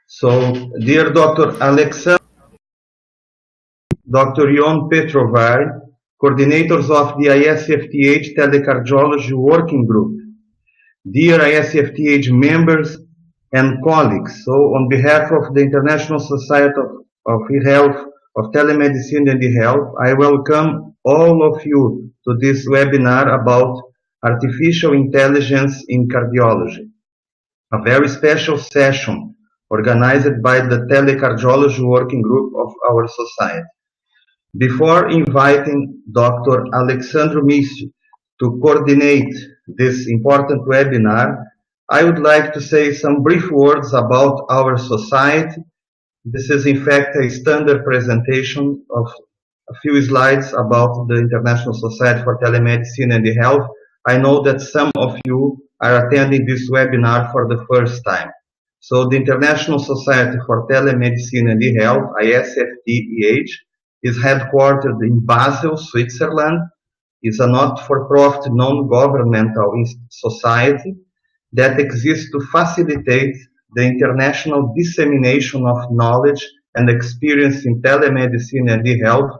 So, dear Dr. Alexander, Dr. Ion Petrovar, coordinators of the ISfTH TeleCardiology Working Group, dear ISfTH members and colleagues, so on behalf of the International Society of eHealth, of Telemedicine and eHealth, I welcome all of you to this webinar about artificial intelligence in cardiology, a very special session organized by the Telecardiology Working Group of our society. Before inviting Dr. Alexandru Misi to coordinate this important webinar, I would like to say some brief words about our society. This is in fact a standard presentation of a few slides about the International Society for Telemedicine and eHealth. I know that some of you are attending this webinar for the first time. So the International Society for Telemedicine and eHealth, ISfTEH, is headquartered in Basel, Switzerland. It's a not-for-profit, non-governmental society that exists to facilitate the international dissemination of knowledge and experience in telemedicine and eHealth,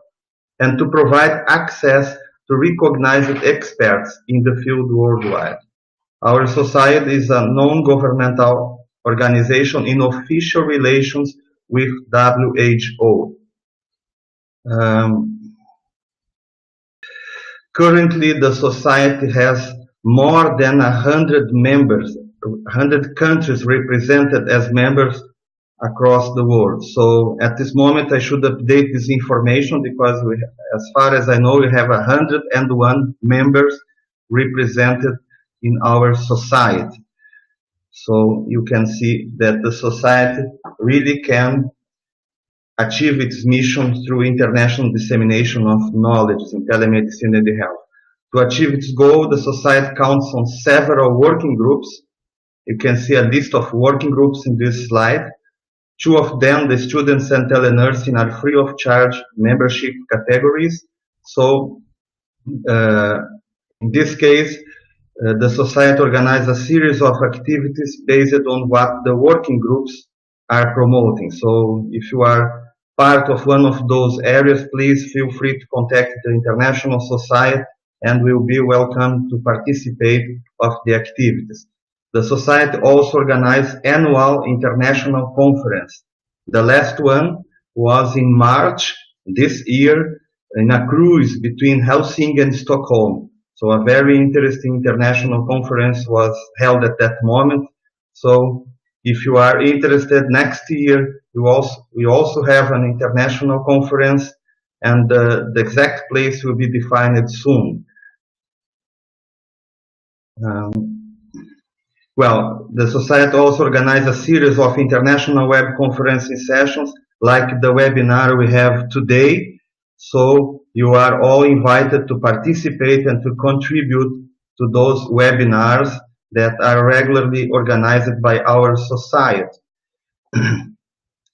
and to provide access to recognized experts in the field worldwide. Our society is a non-governmental organization in official relations with WHO. Currently, the society has more than 100 members, 100 countries represented as members across the world. So at this moment, I should update this information because as far as I know, we have 101 members represented in our society. So you can see that the society really can achieve its mission through international dissemination of knowledge in telemedicine and eHealth. To achieve its goal, the society counts on several working groups. You can see a list of working groups in this slide. Two of them, the students and telenursing, are free of charge membership categories. So in this case, the society organizes a series of activities based on what the working groups are promoting. So if you are part of one of those areas, please feel free to contact the International Society and will be welcome to participate of the activities. The society also organizes annual international conference. The last one was in March this year in a cruise between Helsinki and Stockholm. So a very interesting international conference was held at that moment. So if you are interested, next year we also have an international conference, and the exact place will be defined soon. Well, the society also organizes a series of international web conferencing sessions, like the webinar we have today. So you are all invited to participate and to contribute to those webinars that are regularly organized by our society.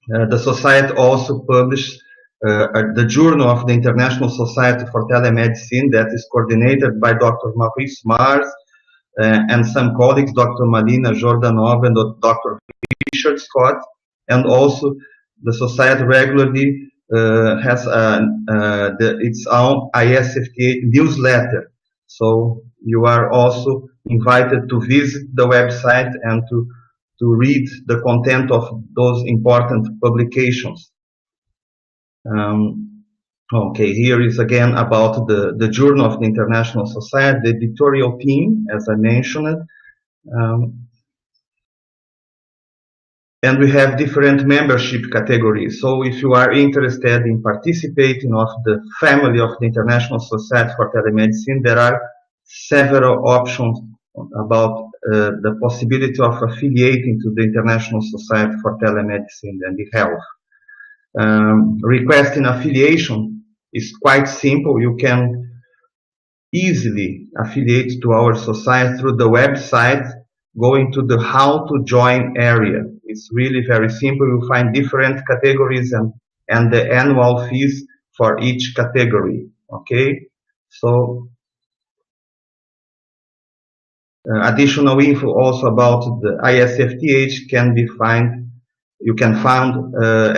The society also publishes the Journal of the International Society for Telemedicine that is coordinated by Dr. Maurice Mars and some colleagues, Dr. Malina Jordanova and Dr. Richard Scott. And also the society regularly has its own ISfTH newsletter. So you are also invited to visit the website and to read the content of those important publications. Okay, here is again about the Journal of the International Society, the editorial team, as I mentioned. And we have different membership categories. So if you are interested in participating of the family of the International Society for Telemedicine, there are several options about the possibility of affiliating to the International Society for Telemedicine and eHealth. Requesting affiliation is quite simple. You can easily affiliate to our society through the website, going to the How to Join area. It's really very simple. You'll find different categories and the annual fees for each category. Okay, so additional info also about the ISfTH can be found you can find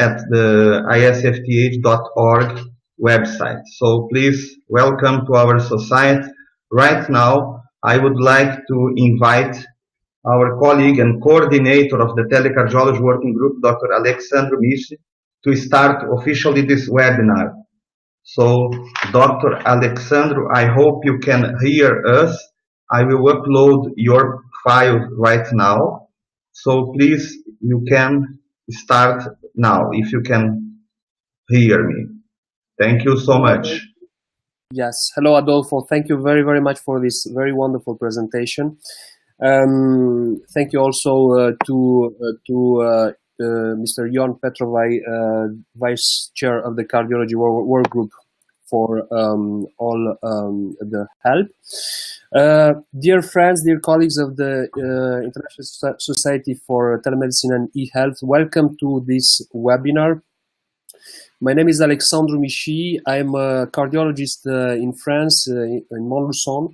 at the isfth.org website. So please welcome to our society. Right now, I would like to invite our colleague and coordinator of the Telecardiology Working Group, Dr. Alexandru Mishi, to start officially this webinar. So, Dr. Alexandru, I hope you can hear us. I will upload your file right now. So please, you can start now, if you can hear me. Thank you so much. Yes. Hello, Adolfo. Thank you very, very much for this very wonderful presentation. Thank you also to Mr. Jon Petrovai, Vice Chair of the Cardiology Work Group, for all the help. Dear friends, dear colleagues of the International Society for Telemedicine and eHealth, welcome to this webinar. My name is Alexandru Mishi. I'm a cardiologist in France, in Montluçon.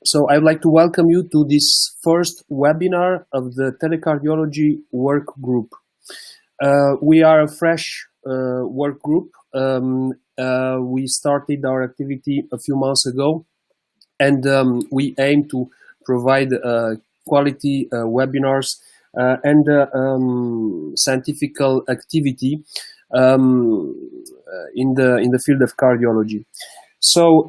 So I would like to welcome you to this first webinar of the Telecardiology Work Group. We are a fresh work group. We started our activity a few months ago, and we aim to provide quality webinars and scientific activity in the field of cardiology. So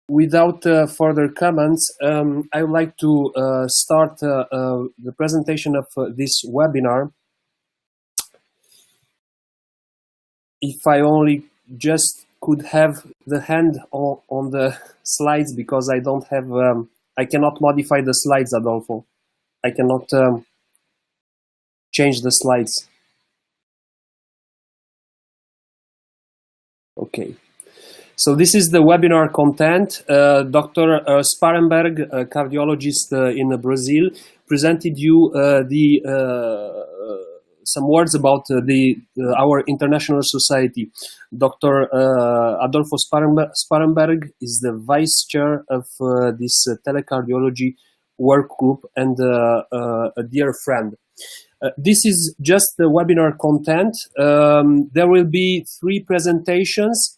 without further comments, I would like to start the presentation of this webinar. If I only just could have the hand on the slides, because I don't have, I cannot modify the slides, Adolfo. I cannot change the slides. Okay. So this is the webinar content. Dr. Sparenberg, a cardiologist in Brazil, presented you some words about our international society. Dr. Adolfo Sparenberg is the vice chair of this telecardiology work group and a dear friend. This is just the webinar content. There will be 3 presentations.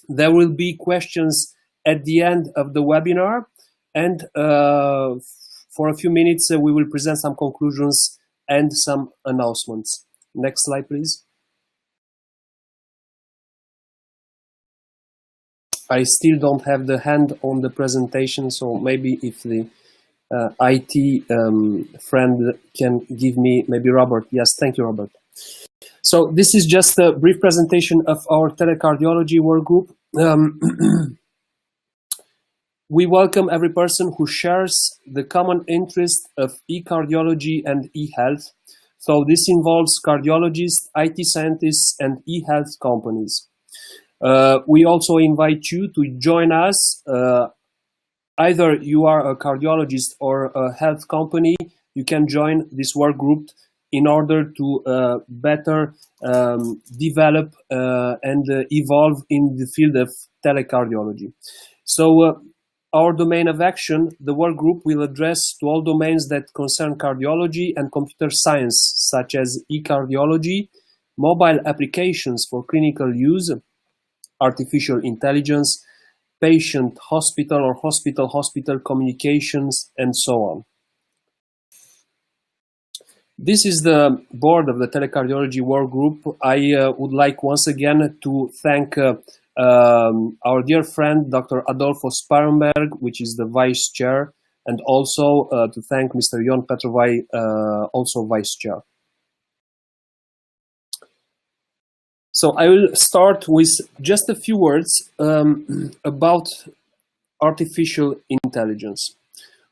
There will be questions at the end of the webinar, and for a few minutes we will present some conclusions and some announcements. Next slide, please. I still don't have the hand on the presentation, so maybe if the IT friend can give me, maybe Robert. Yes, thank you, Robert. So this is just a brief presentation of our telecardiology work group. We welcome every person who shares the common interest of e-cardiology and e-health. So this involves cardiologists, IT scientists, and e-health companies. We also invite you to join us. Either you are a cardiologist or a health company, you can join this work group in order to better develop and evolve in the field of telecardiology. So our domain of action, the work group will address to all domains that concern cardiology and computer science, such as e-cardiology, mobile applications for clinical use, artificial intelligence, patient hospital or hospital-hospital communications, and so on. This is the board of the telecardiology work group. I would like once again to thank our dear friend, Dr. Adolfo Sparenberg, which is the vice chair, and also to thank Mr. Jon Petrovai, also vice chair. So I will start with just a few words about artificial intelligence.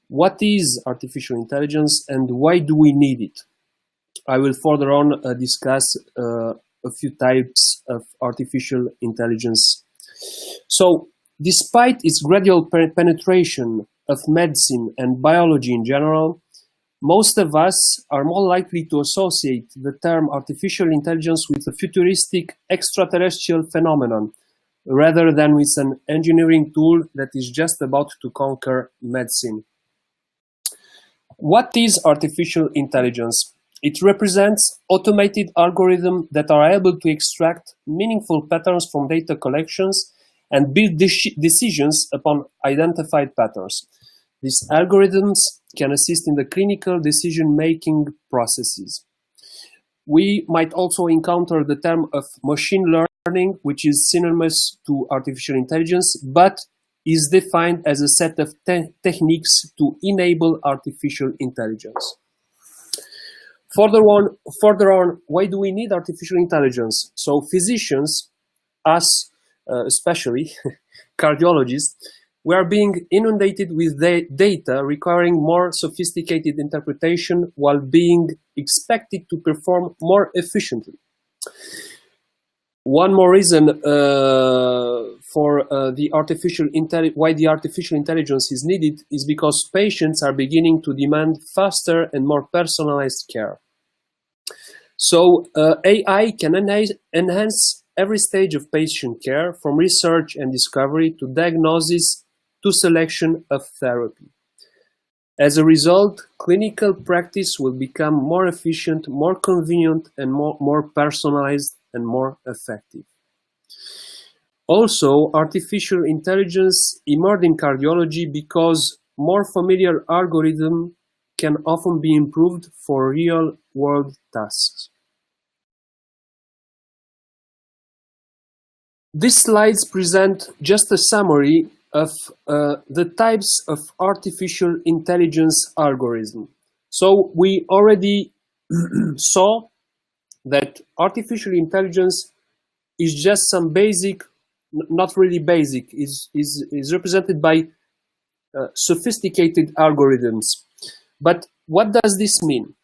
What is artificial intelligence and why do we need it? I will further on discuss a few types of artificial intelligence. So, despite its gradual penetration of medicine and biology in general, most of us are more likely to associate the term artificial intelligence with a futuristic extraterrestrial phenomenon, rather than with an engineering tool that is just about to conquer medicine. What is artificial intelligence? It represents automated algorithms that are able to extract meaningful patterns from data collections and build decisions upon identified patterns. These algorithms can assist in the clinical decision-making processes. We might also encounter the term of machine learning, which is synonymous to artificial intelligence, but is defined as a set of techniques to enable artificial intelligence. Further on, why do we need artificial intelligence? So physicians, us especially, cardiologists, we are being inundated with data requiring more sophisticated interpretation while being expected to perform more efficiently. One more reason for why the artificial intelligence is needed is because patients are beginning to demand faster and more personalized care. So AI can enhance every stage of patient care, from research and discovery to diagnosis to selection of therapy. As a result, clinical practice will become more efficient, more convenient, and more personalized and more effective. Also, artificial intelligence emerged in cardiology because more familiar algorithms can often be improved for real-world tasks. These slides present just a summary of the types of artificial intelligence algorithm. So we already saw that artificial intelligence is just some basic, not really basic, is represented by sophisticated algorithms. But what does this mean?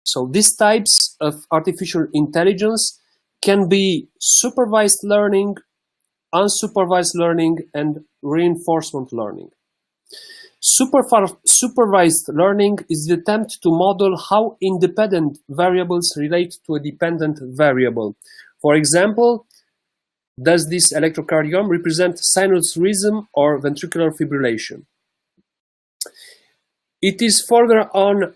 So these types of artificial intelligence can be supervised learning, unsupervised learning, and reinforcement learning. Supervised learning is the attempt to model how independent variables relate to a dependent variable. For example, does this electrocardiogram represent sinus rhythm or ventricular fibrillation? It is further on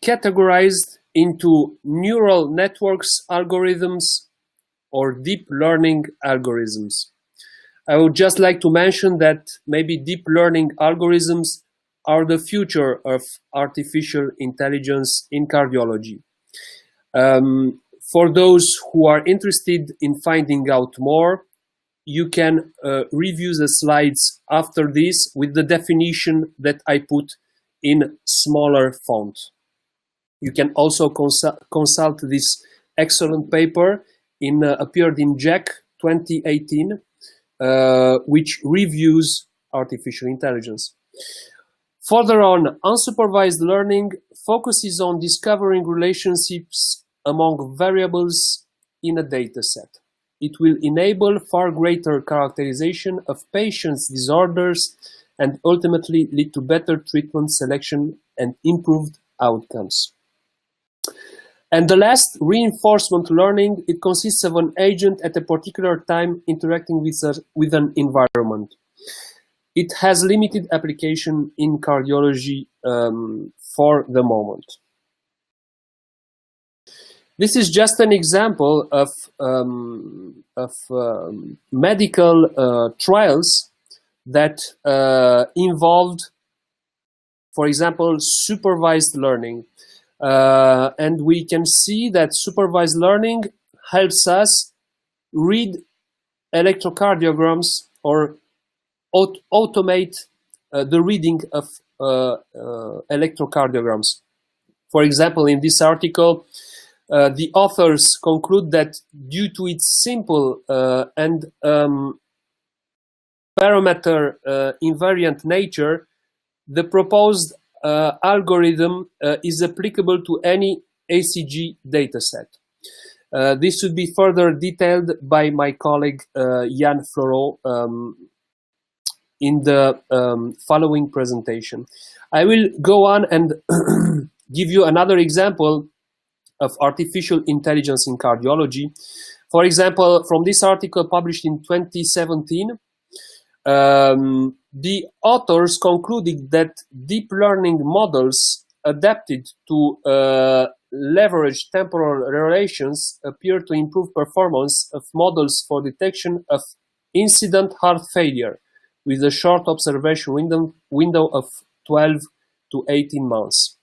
categorized into neural networks algorithms or deep learning algorithms. I would just like to mention that maybe deep learning algorithms are the future of artificial intelligence in cardiology. For those who are interested in finding out more, you can review the slides after this with the definition that I put in smaller font. You can also consult this excellent paper appeared in JACC 2018, which reviews artificial intelligence. Further on, unsupervised learning focuses on discovering relationships among variables in a data set. It will enable far greater characterization of patients' disorders and ultimately lead to better treatment selection and improved outcomes. And the last, reinforcement learning, it consists of an agent at a particular time interacting with an environment. It has limited application in cardiology for the moment. This is just an example of medical trials that involved, for example, supervised learning. And we can see that supervised learning helps us read electrocardiograms or automate the reading of electrocardiograms. For example, in this article, the authors conclude that due to its simple and parameter invariant nature, the proposed algorithm is applicable to any ACG dataset. This should be further detailed by my colleague Yann Fleureau in the following presentation. I will go on and give you another example of artificial intelligence in cardiology. For example, from this article published in 2017, the authors concluded that deep learning models adapted to leverage temporal relations appear to improve performance of models for detection of incident heart failure with a short observation window of 12 to 18 months.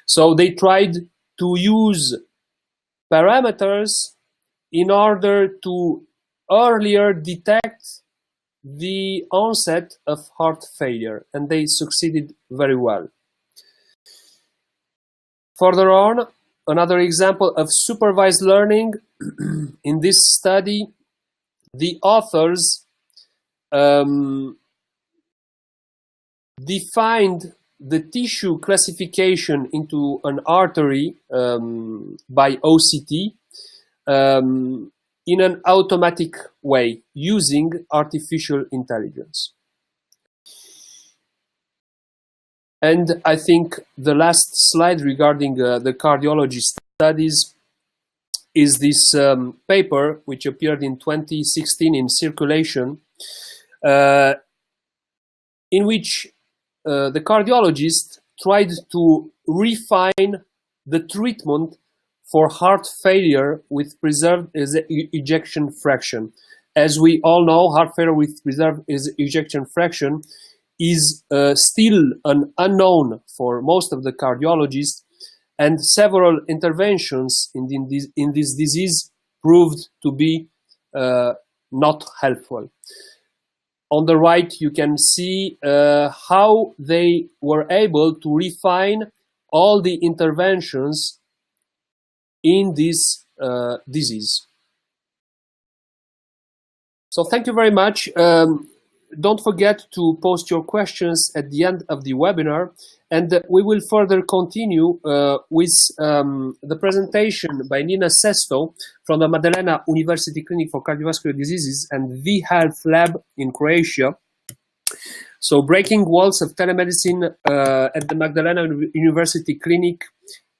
So they tried to use parameters in order to earlier detect the onset of heart failure, and they succeeded very well. Further on, another example of supervised learning. In this study, the authors defined the tissue classification into an artery by OCT in an automatic way using artificial intelligence. And I think the last slide regarding the cardiology studies is this paper which appeared in 2016 in Circulation, in which the cardiologist tried to refine the treatment for heart failure with preserved ejection fraction. As we all know, heart failure with preserved ejection fraction is still an unknown for most of the cardiologists, and several interventions in this disease proved to be not helpful. On the right, you can see how they were able to refine all the interventions in this disease. So thank you very much. Don't forget to post your questions at the end of the webinar, and we will further continue with the presentation by Nina Sesto from the Magdalena University Clinic for Cardiovascular Diseases and ISfTeH lab in Croatia. So breaking walls of telemedicine at the Magdalena University Clinic.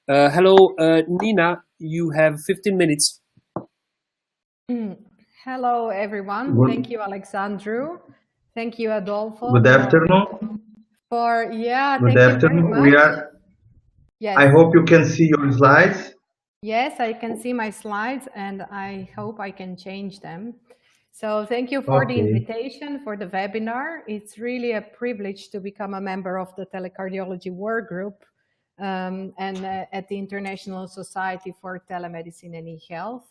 Hello, Nina, you have 15 minutes. Hello, everyone. Thank you, Alexandru. Thank you, Adolfo. Good afternoon. Good afternoon. Yes. I hope you can see your slides. Yes, I can see my slides, and I hope I can change them. So thank you for the invitation for the webinar. It's really a privilege to become a member of the Telecardiology Work Group and at the International Society for Telemedicine and eHealth.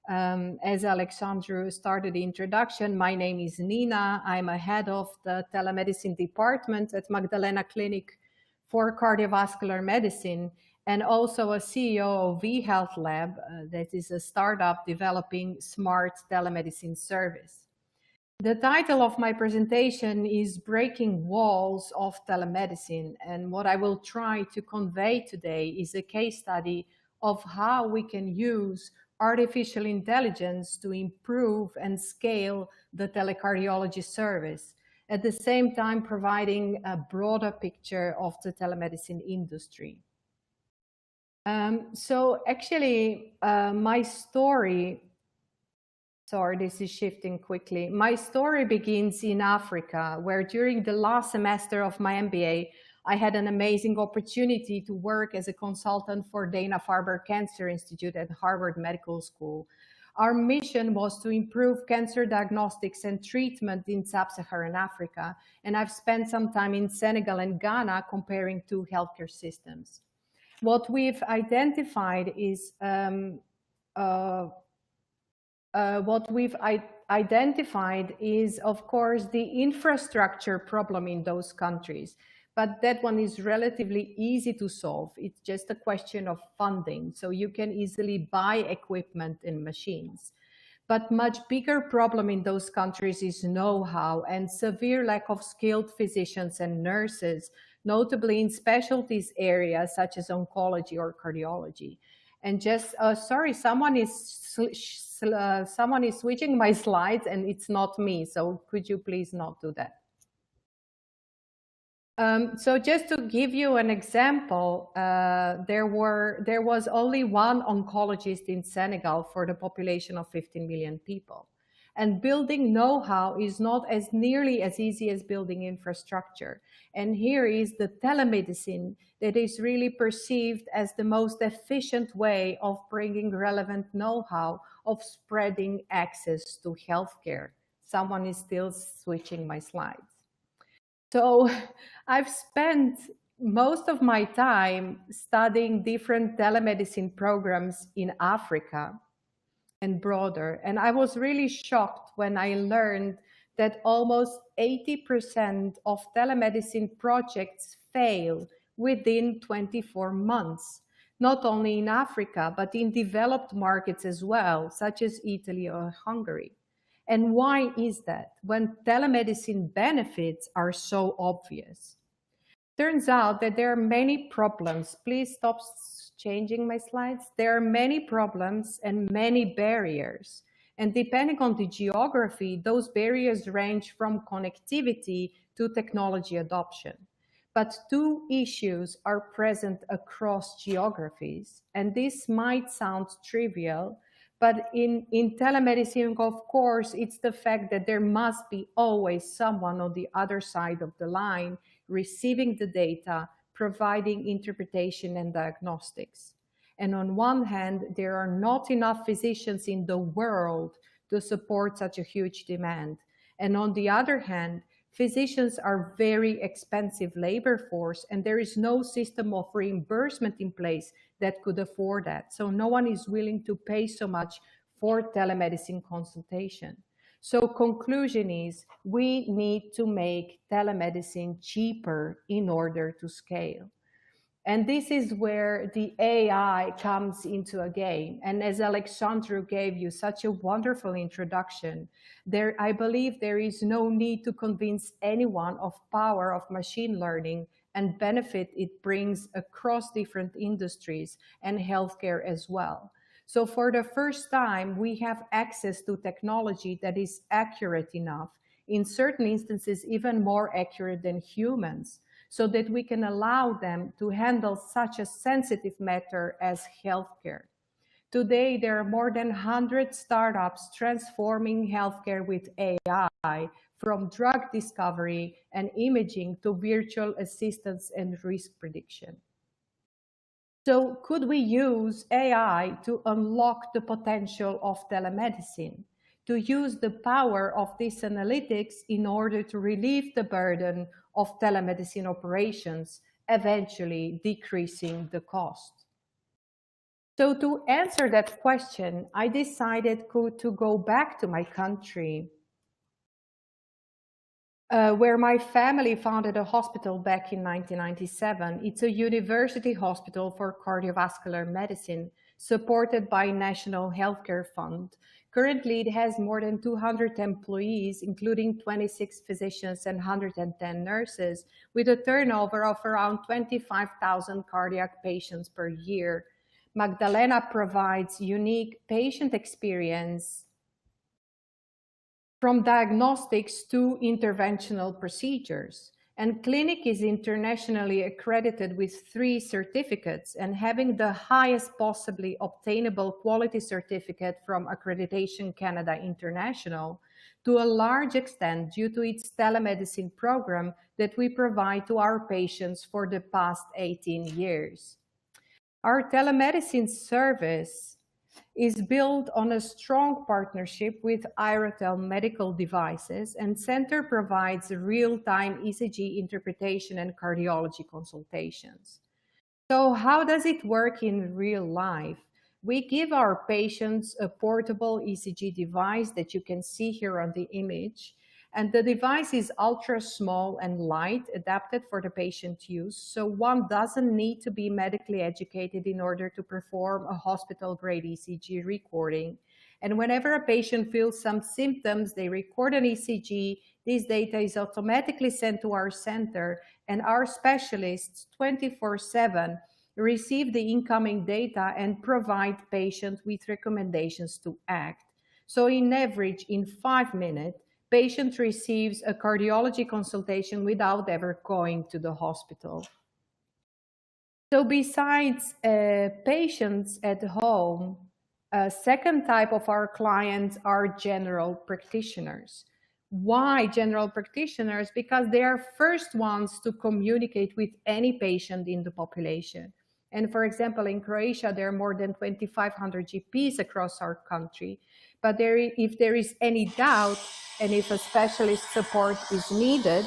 As Alexandru started the introduction, my name is Nina. I'm a head of the telemedicine department at Magdalena Clinic for Cardiovascular Medicine, and also a CEO of ISfTeH Lab, that is a startup developing smart telemedicine service. The title of my presentation is Breaking Walls of Telemedicine, and what I will try to convey today is a case study of how we can use artificial intelligence to improve and scale the telecardiology service, at the same time providing a broader picture of the telemedicine industry. So actually, my story, sorry, this is shifting quickly. My story begins in Africa, where during the last semester of my MBA, I had an amazing opportunity to work as a consultant for Dana-Farber Cancer Institute at Harvard Medical School. Our mission was to improve cancer diagnostics and treatment in sub-Saharan Africa, and I've spent some time in Senegal and Ghana comparing two healthcare systems. What we've identified is of course, the infrastructure problem in those countries. But that one is relatively easy to solve. It's just a question of funding. So you can easily buy equipment and machines. But much bigger problem in those countries is know-how and severe lack of skilled physicians and nurses, notably in specialties areas such as oncology or cardiology. And just, sorry, someone is switching my slides and it's not me. So could you please not do that? So just to give you an example, there was only one oncologist in Senegal for the population of 15 million people. And building know-how is not as nearly as easy as building infrastructure. And here is the telemedicine that is really perceived as the most efficient way of bringing relevant know-how, of spreading access to healthcare. Someone is still switching my slides. So I've spent most of my time studying different telemedicine programs in Africa and broader. And I was really shocked when I learned that almost 80% of telemedicine projects fail within 24 months, not only in Africa, but in developed markets as well, such as Italy or Hungary. And why is that when telemedicine benefits are so obvious? Turns out that there are many problems. Please stop changing my slides. There are many problems and many barriers. And depending on the geography, those barriers range from connectivity to technology adoption. But two issues are present across geographies. And this might sound trivial, but in telemedicine, of course, it's the fact that there must be always someone on the other side of the line receiving the data, providing interpretation and diagnostics. And on one hand, there are not enough physicians in the world to support such a huge demand. And on the other hand, physicians are very expensive labor force, and there is no system of reimbursement in place that could afford that. So no one is willing to pay so much for telemedicine consultation. So conclusion is we need to make telemedicine cheaper in order to scale. And this is where the AI comes into a game. And as Alexandru gave you such a wonderful introduction, I believe there is no need to convince anyone of power of machine learning and benefit it brings across different industries and healthcare as well. So for the first time, we have access to technology that is accurate enough, in certain instances, even more accurate than humans, so that we can allow them to handle such a sensitive matter as healthcare. Today, there are more than 100 startups transforming healthcare with AI, from drug discovery and imaging to virtual assistance and risk prediction. So could we use AI to unlock the potential of telemedicine, to use the power of this analytics in order to relieve the burden of telemedicine operations, eventually decreasing the cost? So to answer that question, I decided to go back to my country, where my family founded a hospital back in 1997. It's a university hospital for cardiovascular medicine, supported by National Healthcare Fund. Currently, it has more than 200 employees, including 26 physicians and 110 nurses, with a turnover of around 25,000 cardiac patients per year. Magdalena provides unique patient experience from diagnostics to interventional procedures. And clinic is internationally accredited with 3 certificates and having the highest possibly obtainable quality certificate from Accreditation Canada International, to a large extent due to its telemedicine program that we provide to our patients for the past 18 years. Our telemedicine service is built on a strong partnership with Iratel Medical Devices, and Center provides real-time ECG interpretation and cardiology consultations. So how does it work in real life? We give our patients a portable ECG device that you can see here on the image. And the device is ultra small and light, adapted for the patient use. So one doesn't need to be medically educated in order to perform a hospital-grade ECG recording. And whenever a patient feels some symptoms, they record an ECG. This data is automatically sent to our center, and our specialists 24/7 receive the incoming data and provide patients with recommendations to act. So in average, in 5 minutes, patient receives a cardiology consultation without ever going to the hospital. So besides patients at home, A second type of our clients are general practitioners. Why general practitioners? Because they are first ones to communicate with any patient in the population. And for example, in Croatia, there are more than 2,500 GPs across our country. But if there is any doubt and if a specialist support is needed,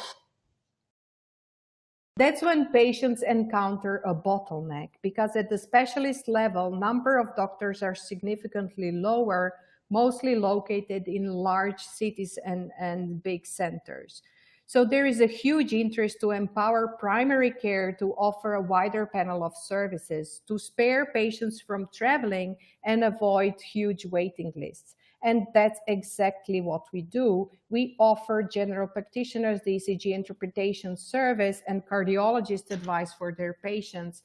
that's when patients encounter a bottleneck, because at the specialist level, number of doctors are significantly lower, mostly located in large cities and big centers. So there is a huge interest to empower primary care to offer a wider panel of services, to spare patients from traveling and avoid huge waiting lists. And that's exactly what we do. We offer general practitioners the ECG interpretation service and cardiologist advice for their patients,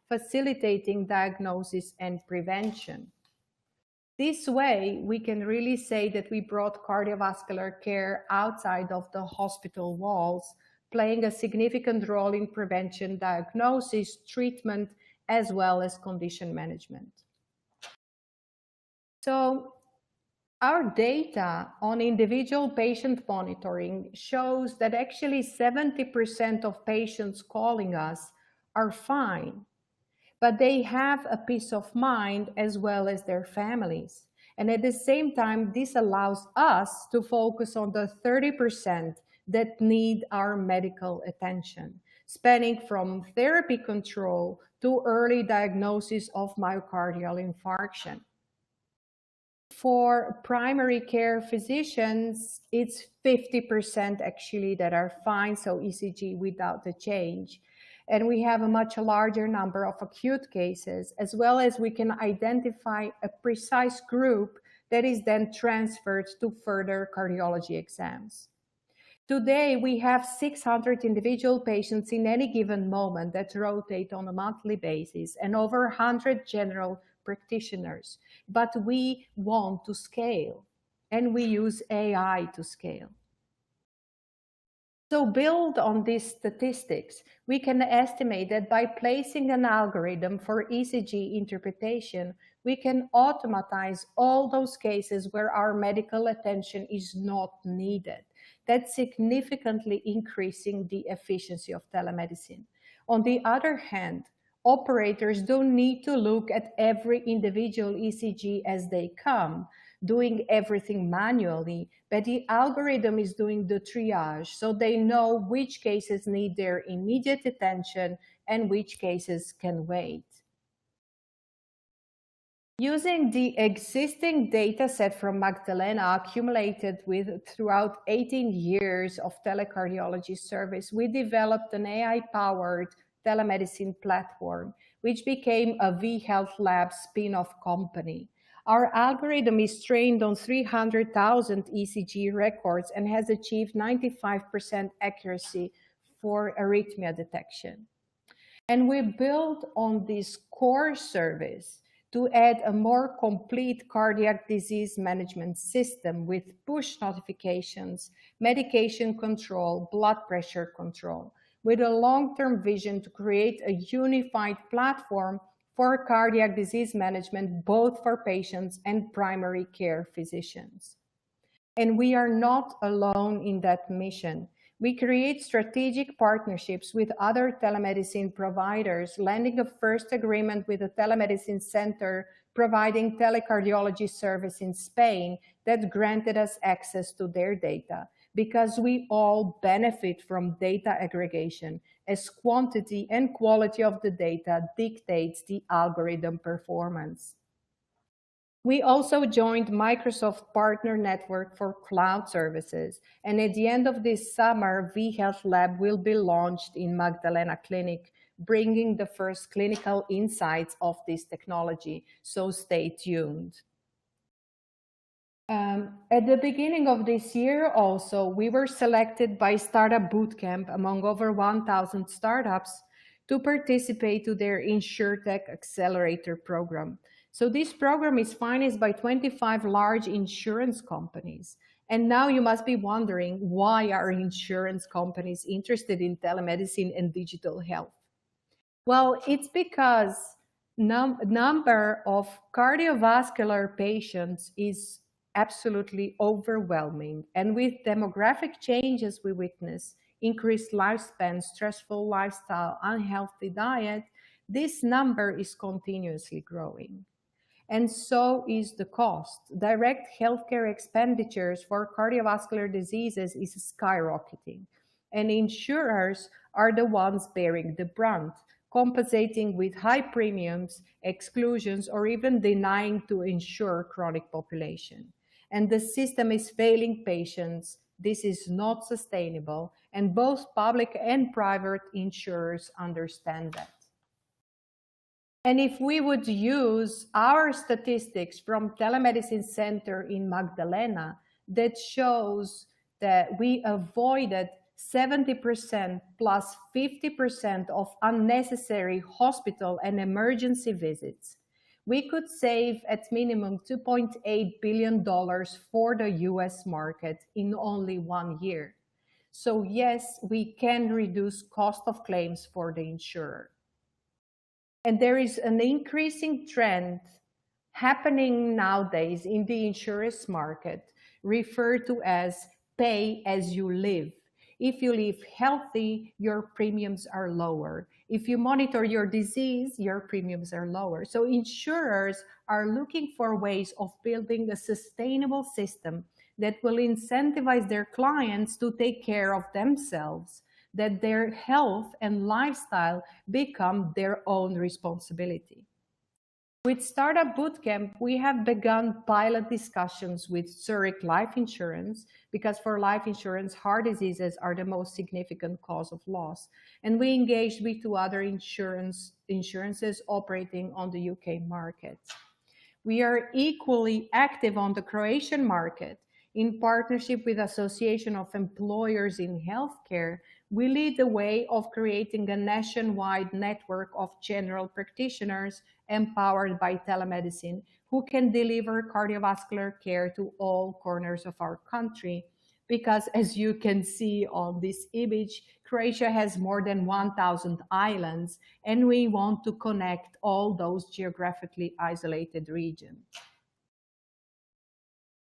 facilitating diagnosis and prevention. This way, we can really say that we brought cardiovascular care outside of the hospital walls, playing a significant role in prevention, diagnosis, treatment, as well as condition management. So, our data on individual patient monitoring shows that actually 70% of patients calling us are fine, but they have a peace of mind as well as their families. And at the same time, this allows us to focus on the 30% that need our medical attention, spanning from therapy control to early diagnosis of myocardial infarction. For primary care physicians, it's 50% actually that are fine, so ECG without the change. And we have a much larger number of acute cases, as well as we can identify a precise group that is then transferred to further cardiology exams. Today, we have 600 individual patients in any given moment that rotate on a monthly basis and over 100 general practitioners. But we want to scale, and we use AI to scale. So build on these statistics, we can estimate that by placing an algorithm for ECG interpretation, we can automatize all those cases where our medical attention is not needed. That's significantly increasing the efficiency of telemedicine. On the other hand, operators don't need to look at every individual ECG as they come, doing everything manually, but the algorithm is doing the triage, so they know which cases need their immediate attention and which cases can wait. Using the existing data set from Magdalena accumulated throughout 18 years of telecardiology service, we developed an AI-powered telemedicine platform, which became a vHealth Lab spin-off company. Our algorithm is trained on 300,000 ECG records and has achieved 95% accuracy for arrhythmia detection. And we built on this core service to add a more complete cardiac disease management system with push notifications, medication control, blood pressure control, with a long-term vision to create a unified platform for cardiac disease management, both for patients and primary care physicians. And we are not alone in that mission. We create strategic partnerships with other telemedicine providers, landing a first agreement with a telemedicine center providing telecardiology service in Spain that granted us access to their data, because we all benefit from data aggregation, as quantity and quality of the data dictates the algorithm performance. We also joined Microsoft Partner Network for Cloud Services, and at the end of this summer, vHealth Lab will be launched in Magdalena Clinic, bringing the first clinical insights of this technology, so stay tuned. At the beginning of this year also, we were selected by Startup Bootcamp among over 1,000 startups to participate to their InsurTech Accelerator program. So this program is financed by 25 large insurance companies. And now you must be wondering, why are insurance companies interested in telemedicine and digital health? Well, it's because number of cardiovascular patients is absolutely overwhelming. And with demographic changes we witness, increased lifespan, stressful lifestyle, unhealthy diet, this number is continuously growing. And so is the cost. Direct healthcare expenditures for cardiovascular diseases is skyrocketing. And insurers are the ones bearing the brunt, compensating with high premiums, exclusions, or even denying to insure chronic population. And the system is failing patients. This is not sustainable, and both public and private insurers understand that. And if we would use our statistics from Telemedicine Center in Magdalena, that shows that we avoided 70% plus 50% of unnecessary hospital and emergency visits. We could save at minimum $2.8 billion for the US market in only 1 year. So yes, we can reduce cost of claims for the insurer. And there is an increasing trend happening nowadays in the insurance market, referred to as pay as you live. If you live healthy, your premiums are lower. If you monitor your disease, your premiums are lower. So insurers are looking for ways of building a sustainable system that will incentivize their clients to take care of themselves, that their health and lifestyle become their own responsibility. With Startup Bootcamp, we have begun pilot discussions with Zurich Life Insurance, because for life insurance, heart diseases are the most significant cause of loss. And we engaged with 2 other insurances operating on the UK market. We are equally active on the Croatian market. In partnership with Association of Employers in Healthcare, we lead the way of creating a nationwide network of general practitioners empowered by telemedicine who can deliver cardiovascular care to all corners of our country. Because as you can see on this image, Croatia has more than 1,000 islands, and we want to connect all those geographically isolated regions.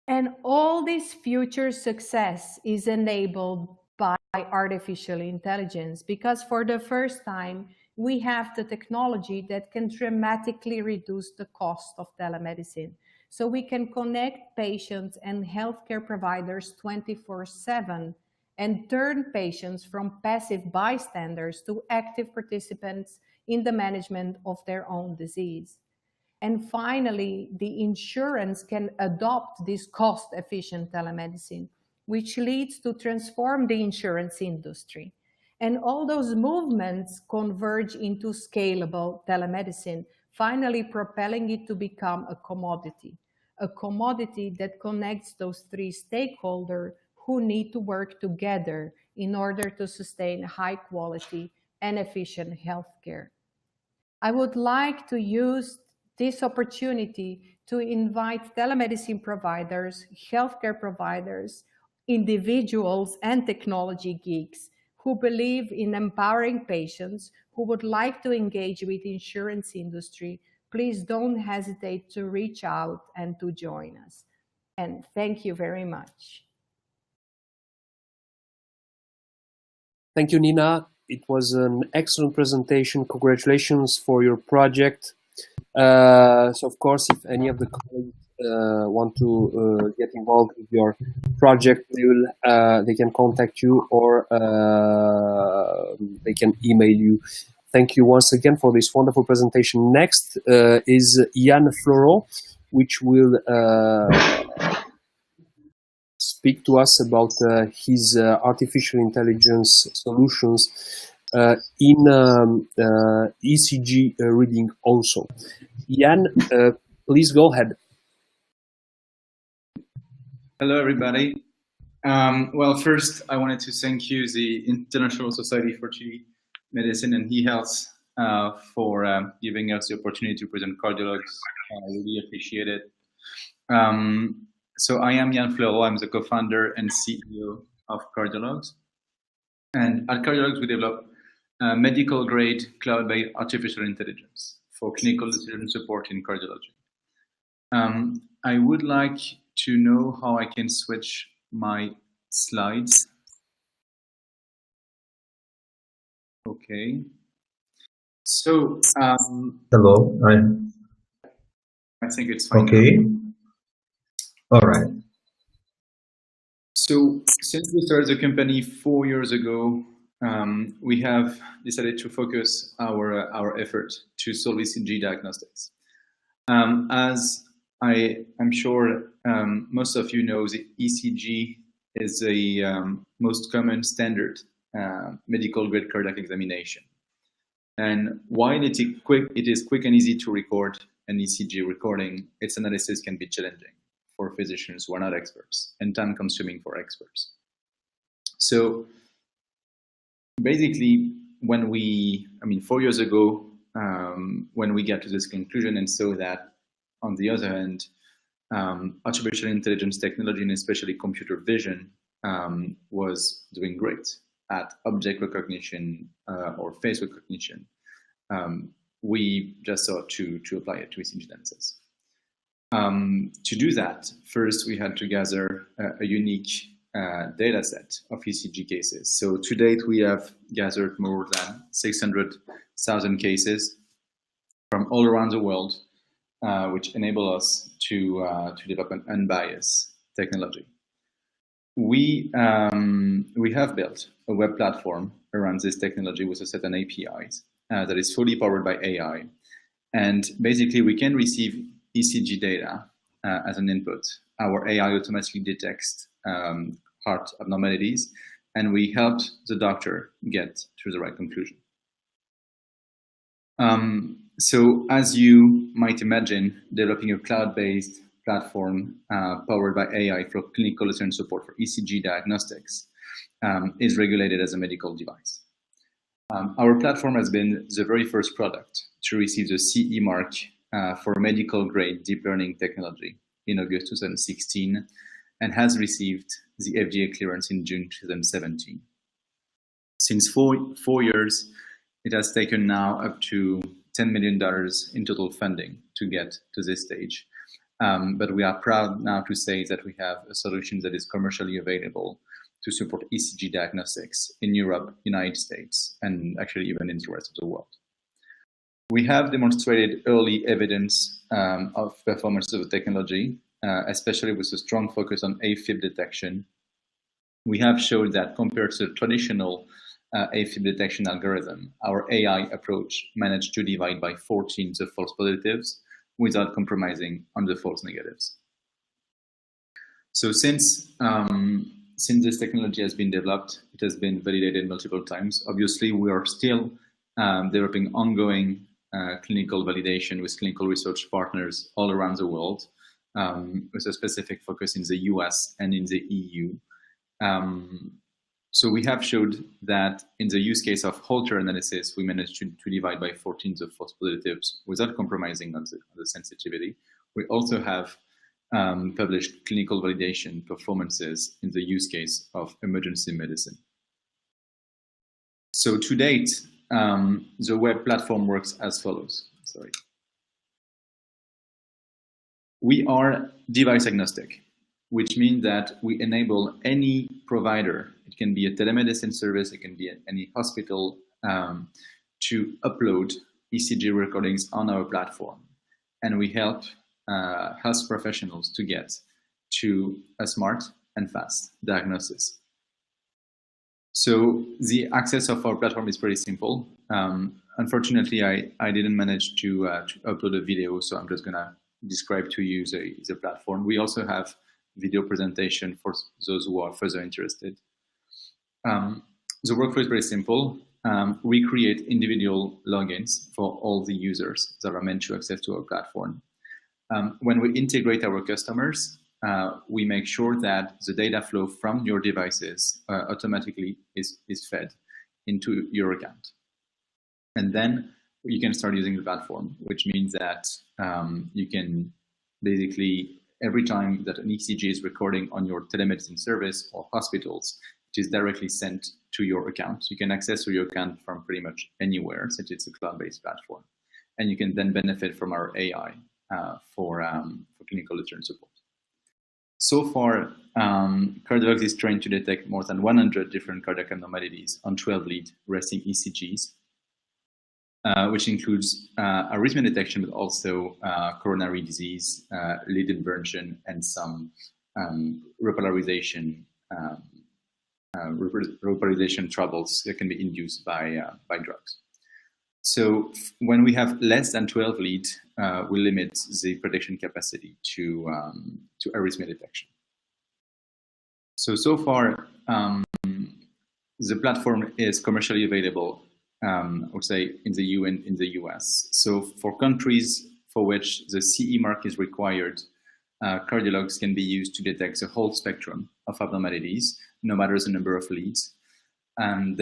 And all this future success is enabled by artificial intelligence, because for the first time, we have the technology that can dramatically reduce the cost of telemedicine. So we can connect patients and healthcare providers 24/7 and turn patients from passive bystanders to active participants in the management of their own disease. And finally, the insurance can adopt this cost-efficient telemedicine, which leads to transform the insurance industry. And all those movements converge into scalable telemedicine, finally propelling it to become a commodity that connects those 3 stakeholders who need to work together in order to sustain high quality and efficient healthcare. I would like to use this opportunity to invite telemedicine providers, healthcare providers, individuals, and technology geeks who believe in empowering patients, who would like to engage with the insurance industry. Please don't hesitate to reach out and to join us. And thank you very much. Thank you, Nina. It was an excellent presentation. Congratulations for your project. So of course, if any of the colleagues want to get involved with your project, they can contact you, or they can email you. Thank you once again for this wonderful presentation. Next is Yann Fleureau, which will speak to us about his artificial intelligence solutions in ECG reading also. Yann, please go ahead. Hello, everybody. Well, first, I wanted to thank you, the International Society for Medicine and eHealth, for giving us the opportunity to present cardiologs. I really appreciate it. So I am Yann Fleureau. I'm the co-founder and CEO of Cardiologs. And at Cardiologs, we develop medical-grade cloud-based artificial intelligence for clinical decision support in cardiology. I would like to know how I can switch my slides. Okay. So, hello. I think it's fine. Okay. All right. So, since we started the company 4 years ago, we have decided to focus our effort to solve ECG diagnostics. As I'm sure most of you know, the ECG is the most common standard medical grade cardiac examination. And while it is quick and easy to record an ECG recording, its analysis can be challenging for physicians who are not experts and time-consuming for experts. So basically, when 4 years ago, when we got to this conclusion and saw that, on the other hand, artificial intelligence technology and especially computer vision was doing great at object recognition or face recognition, we just thought to apply it to ECG analysis. To do that, first we had to gather a unique data set of ECG cases. So to date, we have gathered more than 600,000 cases from all around the world, which enable us to develop an unbiased technology. We have built a web platform around this technology with a set of APIs that is fully powered by AI. And basically, we can receive ECG data as an input. Our AI automatically detects heart abnormalities, and we help the doctor get to the right conclusion. So as you might imagine, developing a cloud-based platform powered by AI for clinical decision support for ECG diagnostics is regulated as a medical device. Our platform has been the very first product to receive the CE mark for medical-grade deep learning technology in August 2016 and has received the FDA clearance in June 2017. Since four years, it has taken now up to $10 million in total funding to get to this stage. But we are proud now to say that we have a solution that is commercially available to support ECG diagnostics in Europe, United States, and actually even in the rest of the world. We have demonstrated early evidence of performance of the technology, especially with a strong focus on AFib detection. We have showed that compared to the traditional AFib detection algorithm, our AI approach managed to divide by 14 the false positives without compromising on the false negatives. So since this technology has been developed, it has been validated multiple times. Obviously, we are still developing ongoing clinical validation with clinical research partners all around the world, with a specific focus in the US and in the EU. So we have showed that in the use case of Holter analysis, we managed to divide by 14 the false positives without compromising on the sensitivity. We also have published clinical validation performances in the use case of emergency medicine. So to date, the web platform works as follows. Sorry. We are device agnostic, which means that we enable any provider, it can be a telemedicine service, it can be any hospital, to upload ECG recordings on our platform. And we help health professionals to get to a smart and fast diagnosis. So the access of our platform is pretty simple. Unfortunately, I didn't manage to upload a video, so I'm just gonna describe to you the platform. We also have video presentation for those who are further interested. The workflow is very simple. We create individual logins for all the users that are meant to access to our platform. When we integrate our customers, we make sure that the data flow from your devices automatically is fed into your account. And then you can start using the platform, which means that you can basically, every time that an ECG is recording on your telemedicine service or hospitals, it is directly sent to your account. You can access your account from pretty much anywhere, since it's a cloud-based platform. and you can then benefit from our AI for clinical decision support. So far, CARDIOLOGY is trained to detect more than 100 different cardiac abnormalities on 12 lead resting ECGs, which includes arrhythmia detection, but also coronary disease, lead inversion, and some repolarization troubles that can be induced by drugs. So when we have less than 12 leads, we limit the prediction capacity to arrhythmia detection. So far, the platform is commercially available, I would say, in the EU and in the US. So for countries for which the CE mark is required, cardiologs can be used to detect the whole spectrum of abnormalities, no matter the number of leads. And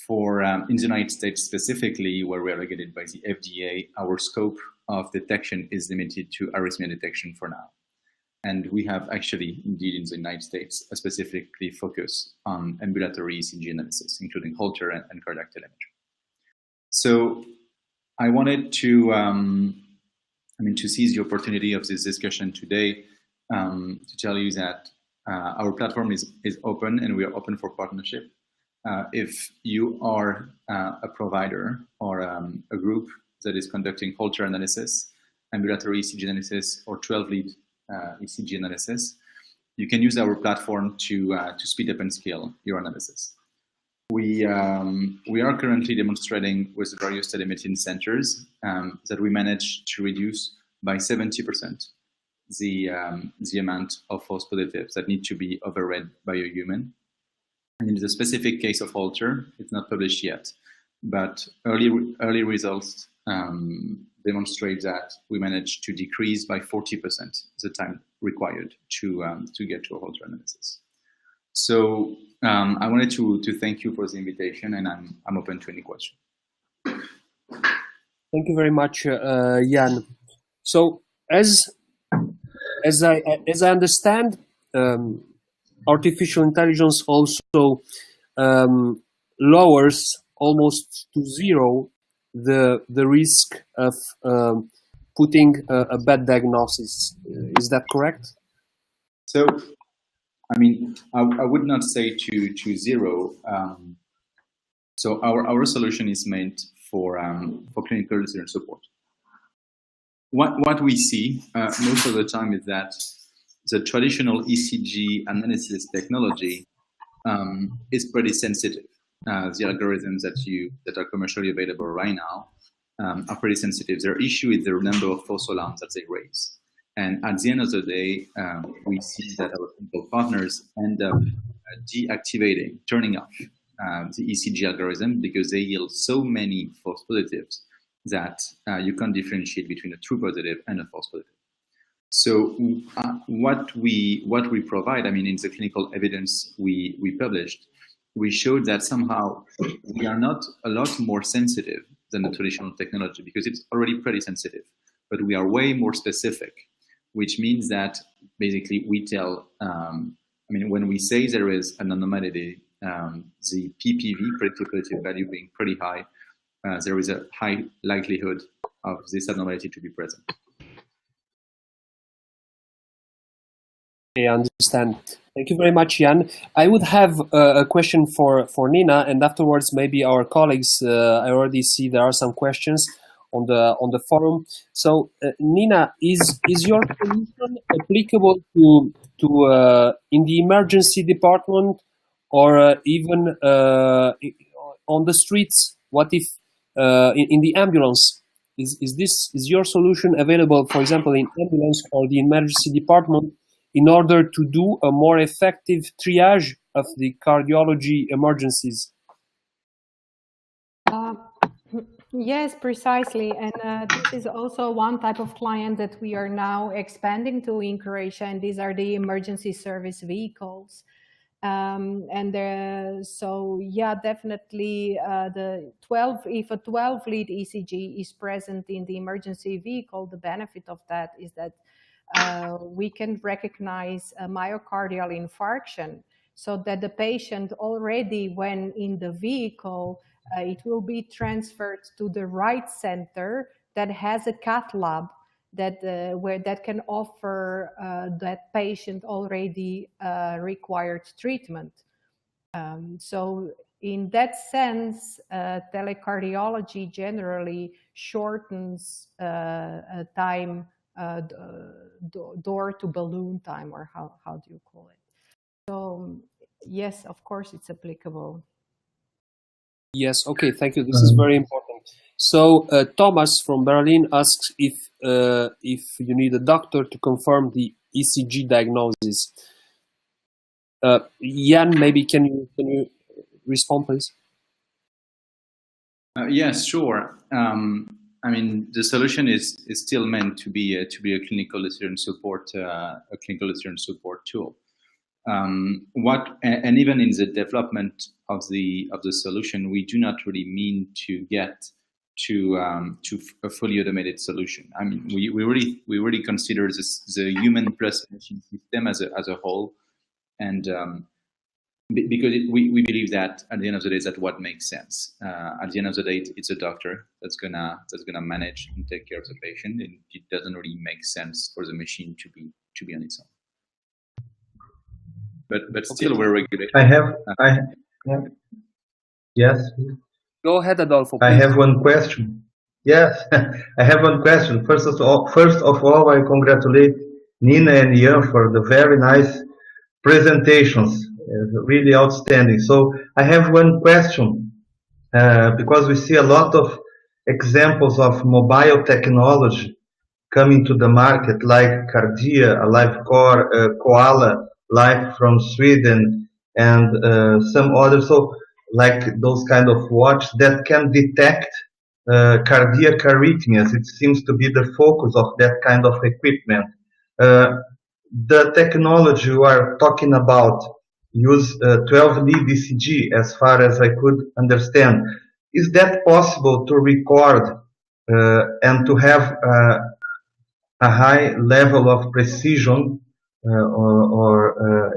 for in the United States specifically, where we are regulated by the FDA, our scope of detection is limited to arrhythmia detection for now. And we have actually, indeed, in the United States, a specifically focus on ambulatory ECG analysis, including Holter and cardiac telemetry. So I wanted to, to seize the opportunity of this discussion today to tell you that our platform is open, and we are open for partnership. If you are a provider or a group that is conducting Holter analysis, ambulatory ECG analysis, or 12-lead ECG analysis, you can use our platform to speed up and scale your analysis. We are currently demonstrating with various telemedicine centers that we managed to reduce by 70% the amount of false positives that need to be overread by a human. And in the specific case of Holter, it's not published yet, but early results demonstrate that we managed to decrease by 40% the time required to get to a Holter analysis. So I wanted to thank you for the invitation, and I'm open to any question. Thank you very much, Jan. So as I understand, artificial intelligence also lowers almost to zero the risk of putting a bad diagnosis. Is that correct? So, I mean, I would not say to zero. So our solution is meant for clinical decision support. What we see most of the time is that the traditional ECG analysis technology is pretty sensitive. The algorithms that are commercially available right now are pretty sensitive. Their issue is the number of false alarms that they raise. And at the end of the day, we see that our clinical partners end up deactivating, turning off the ECG algorithm because they yield so many false positives that you can't differentiate between a true positive and a false positive. So what we provide, I mean, in the clinical evidence we published, we showed that somehow we are not a lot more sensitive than the traditional technology because it's already pretty sensitive, but we are way more specific, which means that basically we tell, when we say there is an anomaly, the PPV, predictive value, being pretty high, there is a high likelihood of this abnormality to be present. I understand. Thank you very much, Jan. I would have a question for Nina, and afterwards maybe our colleagues. I already see there are some questions on the forum. So, Nina, is your solution applicable to in the emergency department or even on the streets? What if in the ambulance? Is your solution available, for example, in ambulance or the emergency department, in order to do a more effective triage of the cardiology emergencies? Yes, precisely. And this is also one type of client that we are now expanding to in Croatia, and these are the emergency service vehicles. So yeah, definitely if a 12-lead ECG is present in the emergency vehicle, the benefit of that is that we can recognize a myocardial infarction, so that the patient already, when in the vehicle, it will be transferred to the right center that has a cath lab that where that can offer that patient already required treatment. So in that sense, telecardiology generally shortens time, door to balloon time, or how do you call it? So yes, of course, it's applicable. Yes, okay, thank you. This is very important. So Thomas from Berlin asks if you need a doctor to confirm the ECG diagnosis. Jan, maybe can you respond, please? Yes, sure. I mean, the solution is still meant to be a clinical decision support tool. And even in the development of the solution, we do not really mean to get to a fully automated solution. I mean, we really consider the human plus machine system as a whole, and because we believe that at the end of the day, that's what makes sense. At the end of the day, it's a doctor that's gonna manage and take care of the patient, and it doesn't really make sense for the machine to be on its own. But still, we're regulated. Yes. Go ahead, Adolfo. Please. I have one question. Yes, I have one question. First of all, I congratulate Nina and Jan for the very nice presentations. Really outstanding. So I have one question, because we see a lot of examples of mobile technology coming to the market, like Cardia, AliveCore, Koala Life from Sweden, and some others. So like those kind of watch that can detect cardiac arrhythmias. It seems to be the focus of that kind of equipment. The technology we are talking about use 12-lead ECG, as far as I could understand. Is that possible to record and to have a high level of precision or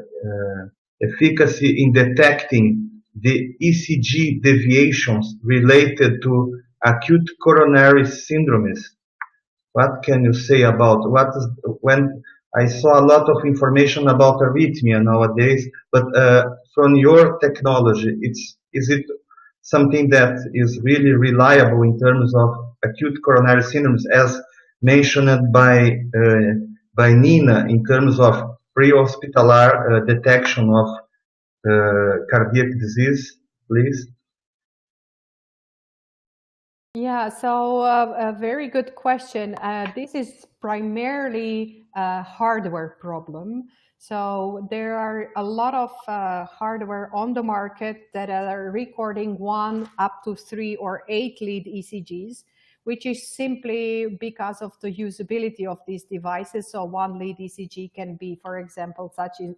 efficacy in detecting the ECG deviations related to acute coronary syndromes? What can you say about when I saw a lot of information about arrhythmia nowadays, but from your technology, is it something that is really reliable in terms of acute coronary syndromes, as mentioned by Nina, in terms of pre-hospitalar detection of cardiac disease, please? Yeah, so a very good question. This is primarily a hardware problem. So there are a lot of hardware on the market that are recording 1 up to 3 or 8 lead ECGs, which is simply because of the usability of these devices. So 1 lead ECG can be, for example, such as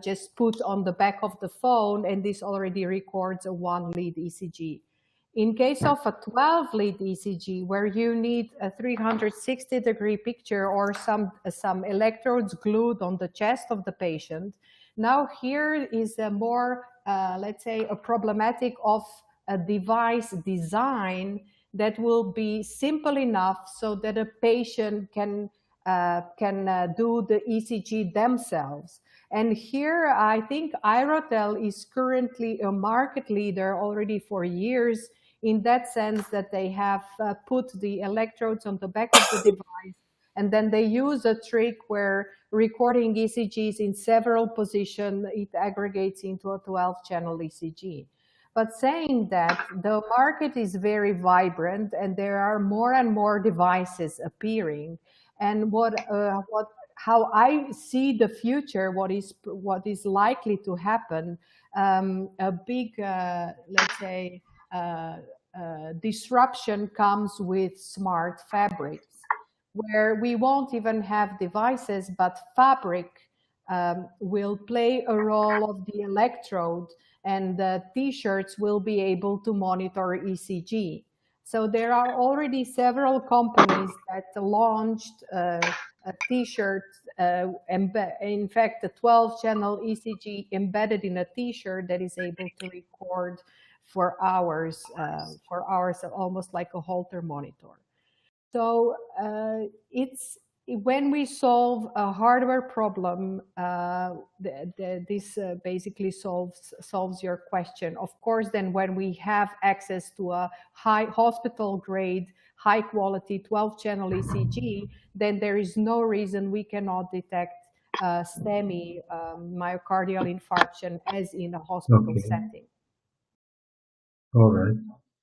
just put on the back of the phone, and this already records a 1 lead ECG. In case of a 12-lead ECG, where you need a 360-degree picture or some electrodes glued on the chest of the patient, now here is a more, let's say, a problematic of a device design that will be simple enough so that a patient can do the ECG themselves. And here, I think Irotel is currently a market leader already for years, in that sense that they have put the electrodes on the back of the device, and then they use a trick where recording ECGs in several positions, it aggregates into a 12-channel ECG. But saying that, the market is very vibrant, and there are more and more devices appearing. And how I see the future, what is likely to happen, a big, let's say, disruption comes with smart fabrics, where we won't even have devices, but fabric will play a role of the electrode, and the t-shirts will be able to monitor ECG. So there are already several companies that launched a t-shirt, in fact, a 12-channel ECG embedded in a t-shirt that is able to record for hours, almost like a Holter monitor. So it's when we solve a hardware problem, this basically solves your question. Of course, then when we have access to a high hospital grade, high quality 12-channel ECG, then there is no reason we cannot detect STEMI, myocardial infarction, as in a hospital setting. All right.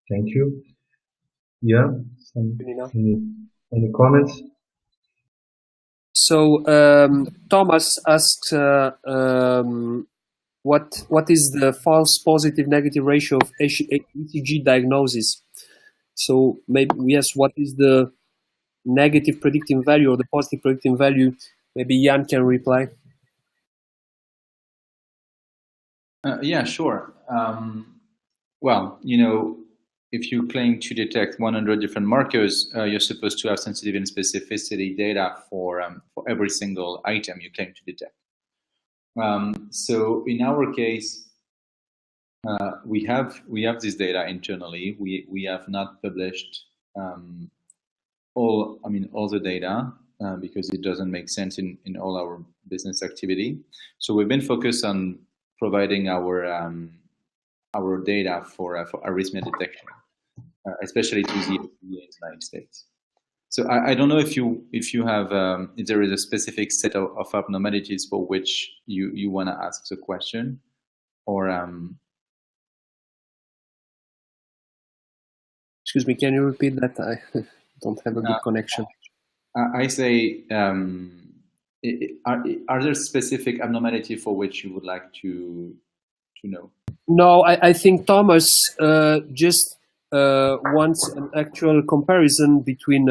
Thank you. Yeah. Any comments? So Thomas asks, what is the false positive negative ratio of ECG diagnosis? So maybe, yes, what is the negative predicting value or the positive predicting value? Maybe Jan can reply. Yeah, sure. Well, if you claim to detect 100 different markers, you're supposed to have sensitivity and specificity data for every single item you claim to detect. So in our case, we have this data internally. We have not published all the data because it doesn't make sense in all our business activity. So we've been focused on providing our data for arrhythmia detection, especially to the FDA in the United States. So I don't know if there is a specific set of abnormalities for which you want to ask the question, or Excuse me, can you repeat that? I don't have a good connection. I say, are there specific abnormality for which you would like to know? No, I think Thomas just wants an actual comparison between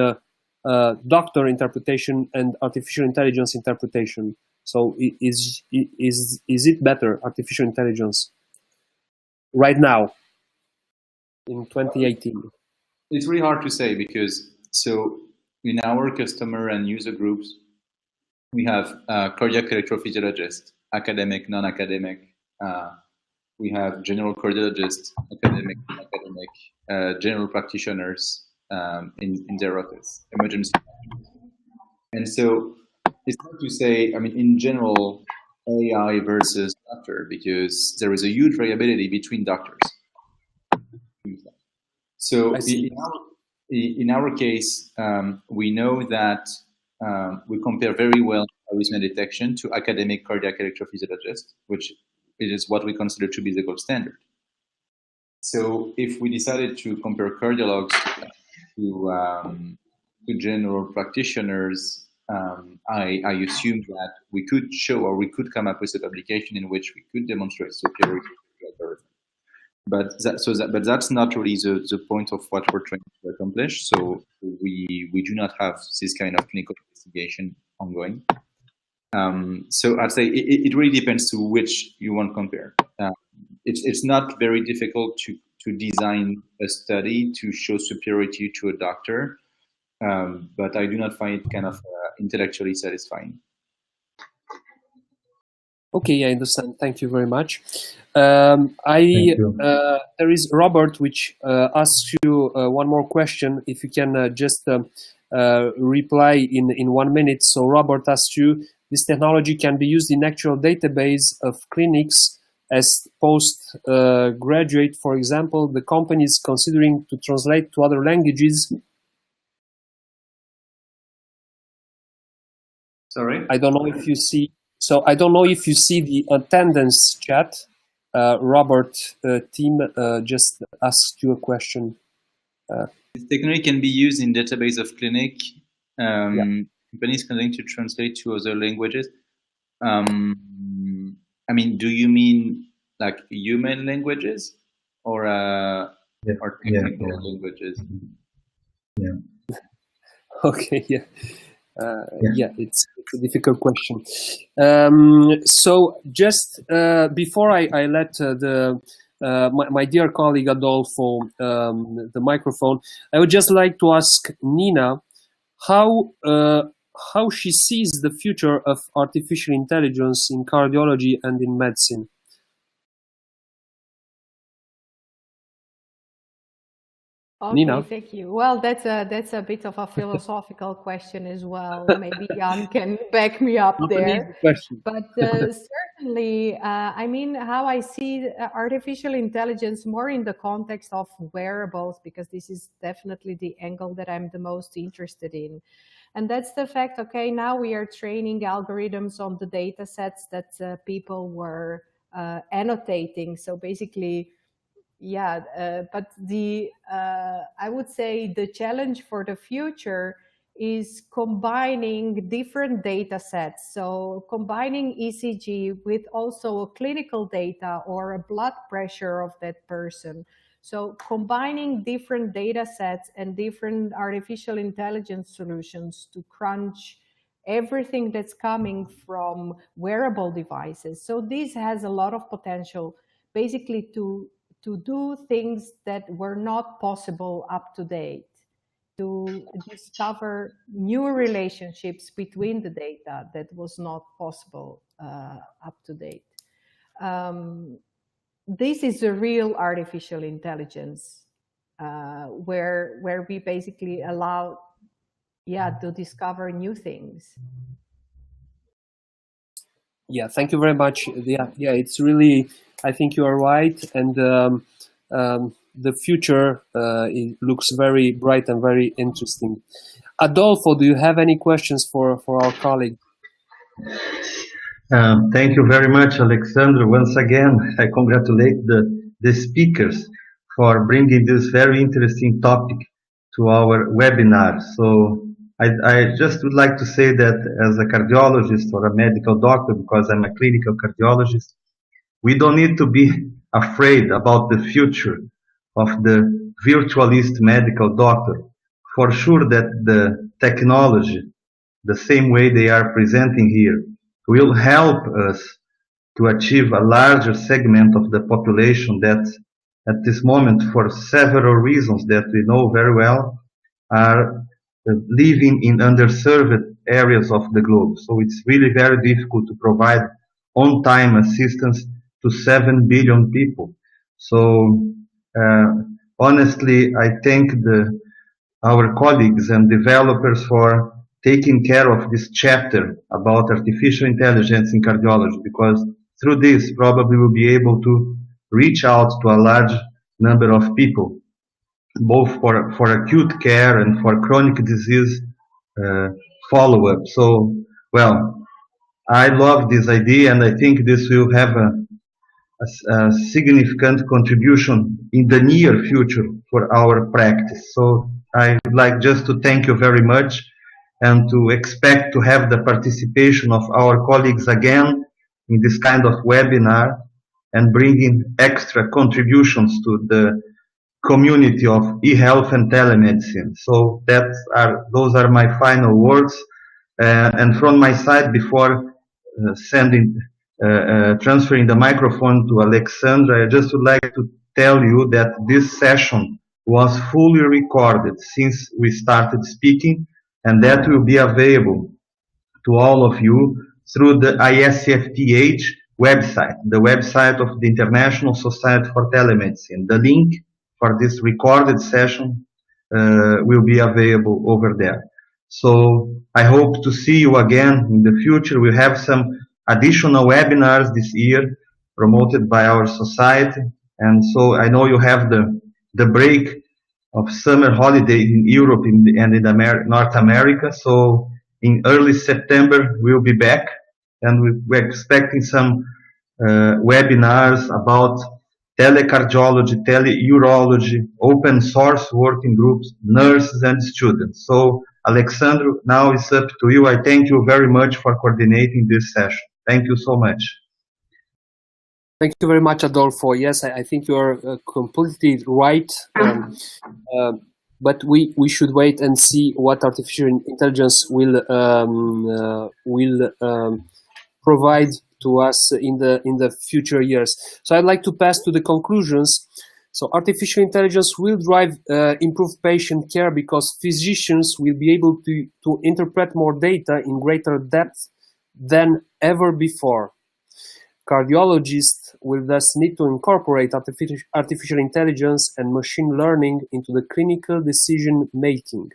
doctor interpretation and artificial intelligence interpretation. So is it better, artificial intelligence, right now in 2018? It's really hard to say because in our customer and user groups, we have cardiac electrophysiologists, academic, non-academic. We have general cardiologists, academic, non-academic, general practitioners in their office, emergency. And so it's hard to say, in general, AI versus doctor, because there is a huge variability between doctors. So in our case, we know that we compare very well arrhythmia detection to academic cardiac electrophysiologists, which is what we consider to be the gold standard. So if we decided to compare cardiologs to general practitioners, I assume that we could show, or we could come up with a publication in which we could demonstrate superiority to algorithm. But that's not really the point of what we're trying to accomplish. So we do not have this kind of clinical investigation ongoing. So I'd say it really depends to which you want to compare. It's not very difficult to design a study to show superiority to a doctor, but I do not find it kind of intellectually satisfying. Okay, I understand. Thank you very much. There is Robert, which asks you one more question. If you can just reply in 1 minute. So Robert asks you, this technology can be used in actual database of clinics as postgraduate, for example. The company is considering to translate to other languages. Sorry? I don't know if you see. So I don't know if you see the attendance chat. Robert team just asked you a question. This technology can be used in database of clinic. Companies going to translate to other languages. Do you mean like human languages or technical languages? Yeah. Okay. Yeah. Yeah, it's a difficult question. So just before I let my dear colleague Adolfo the microphone, I would just like to ask Nina how she sees the future of artificial intelligence in cardiology and in medicine. Okay, Nina? thank you. Well, that's a bit of a philosophical question as well. Maybe Jan can back me up Not an easy there. question. But certainly, I mean, how I see artificial intelligence more in the context of wearables, because this is definitely the angle that I'm the most interested in. And that's the fact, okay, now we are training algorithms on the data sets that people were annotating. So basically, yeah, but I would say the challenge for the future is combining different data sets. So combining ECG with also clinical data or a blood pressure of that person. So combining different data sets and different artificial intelligence solutions to crunch everything that's coming from wearable devices. So this has a lot of potential basically to do things that were not possible up to date, to discover new relationships between the data that was not possible up to date. This is a real artificial intelligence where we basically allow, to discover new things. Yeah, thank you very much. Yeah, it's really, I think you are right, and the future it looks very bright and very interesting. Adolfo, do you have any questions for our colleague? Thank you very much, Alexandre. Once again, I congratulate the speakers for bringing this very interesting topic to our webinar. So I just would like to say that as a cardiologist or a medical doctor, because I'm a clinical cardiologist, we don't need to be afraid about the future of the virtualist medical doctor. For sure that the technology, the same way they are presenting here, will help us to achieve a larger segment of the population that at this moment, for several reasons that we know very well, are living in underserved areas of the globe. So it's really very difficult to provide on-time assistance to 7 billion people. So honestly, I thank our colleagues and developers for taking care of this chapter about artificial intelligence in cardiology, because through this probably we'll be able to reach out to a large number of people, both for acute care and for chronic disease follow-up. So, well, I love this idea, and I think this will have a significant contribution in the near future for our practice. So I would like just to thank you very much and to expect to have the participation of our colleagues again in this kind of webinar and bringing extra contributions to the community of e-health and telemedicine. So those are my final words. And from my side, before transferring the microphone to Alexandra, I just would like to tell you that this session was fully recorded since we started speaking, and that will be available to all of you through the ISfTeH website, the website of the International Society for Telemedicine. The link for this recorded session will be available over there. So I hope to see you again in the future. We have some additional webinars this year promoted by our society. And so I know you have the break of summer holiday in Europe and in North America. So in early September, we'll be back, and we're expecting some webinars about telecardiology, teleurology, open source working groups, nurses and students. So Alexandre, now it's up to you. I thank you very much for coordinating this session. Thank you so much. Thank you very much, Adolfo. Yes, I think you're completely right. But we should wait and see what artificial intelligence will provide to us in the future years. So I'd like to pass to the conclusions. So artificial intelligence will drive improved patient care because physicians will be able to interpret more data in greater depth than ever before. Cardiologists will thus need to incorporate artificial intelligence and machine learning into the clinical decision making.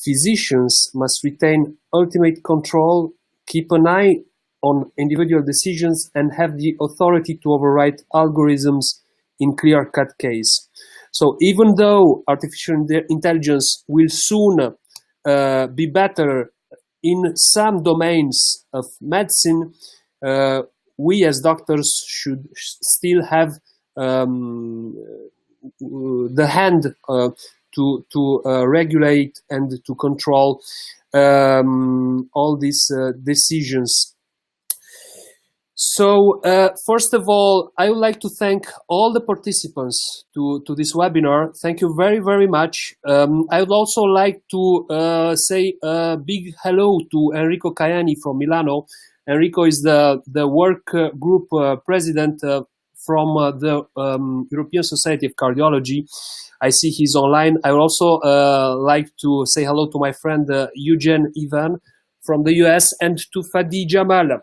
Physicians must retain ultimate control, keep an eye on individual decisions, and have the authority to override algorithms in clear-cut case. So even though artificial intelligence will soon be better in some domains of medicine, we as doctors should still have the hand to regulate and to control all these decisions. So first of all, I would like to thank all the participants to this webinar. Thank you very, very much. I would also like to say a big hello to Enrico Caiani from Milano. Enrico is the work group president from the European Society of Cardiology. I see he's online. I would also like to say hello to my friend Eugen Ivan from the US and to Fadi Jamal.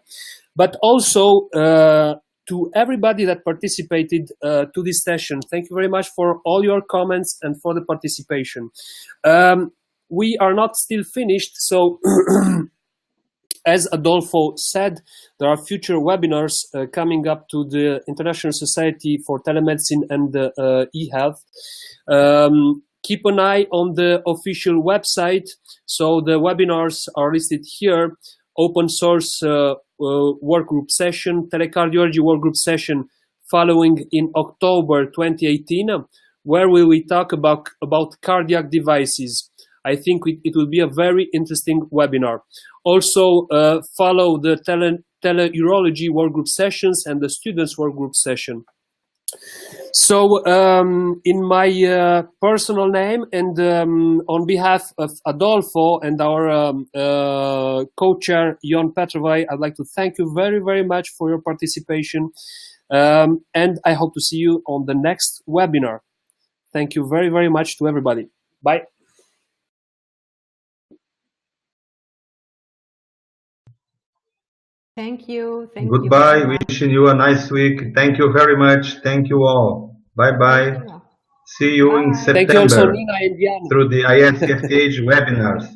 But also to everybody that participated to this session. Thank you very much for all your comments and for the participation. We are not still finished, so as Adolfo said, there are future webinars coming up to the International Society for Telemedicine and eHealth. Keep an eye on the official website. So the webinars are listed here. Open source workgroup session, telecardiology workgroup session following in October 2018, where we will talk about cardiac devices. I think it will be a very interesting webinar. Also follow the teleurology workgroup sessions and the students workgroup session. So in my personal name and on behalf of Adolfo and our co-chair Jon Petrovai, I'd like to thank you very, very much for your participation, and I hope to see you on the next webinar. Thank you very, very much to everybody. Bye. Thank you. Thank Goodbye. you. Wishing you a nice week. Thank you very much. Thank you all. Bye-bye. See you in September. Thank you also, Nina and Jan. Through the ISfTeH webinars.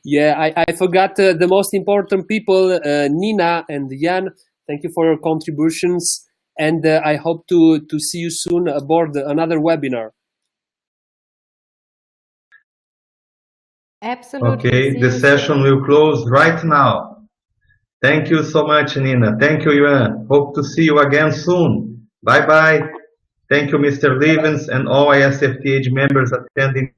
Yeah, I forgot the most important people, Nina and Jan. Thank you for your contributions, and I hope to see you soon aboard another webinar. Absolutely. Okay, the session will close right now. Thank you so much, Nina. Thank you, Jan. Hope to see you again soon. Bye-bye. Thank you, Mr. Levens, and all ISfTeH members attending.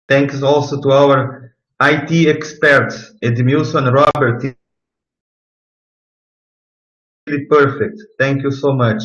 Thanks also to our IT experts, Edmilson and Robert. Really perfect. Thank you so much.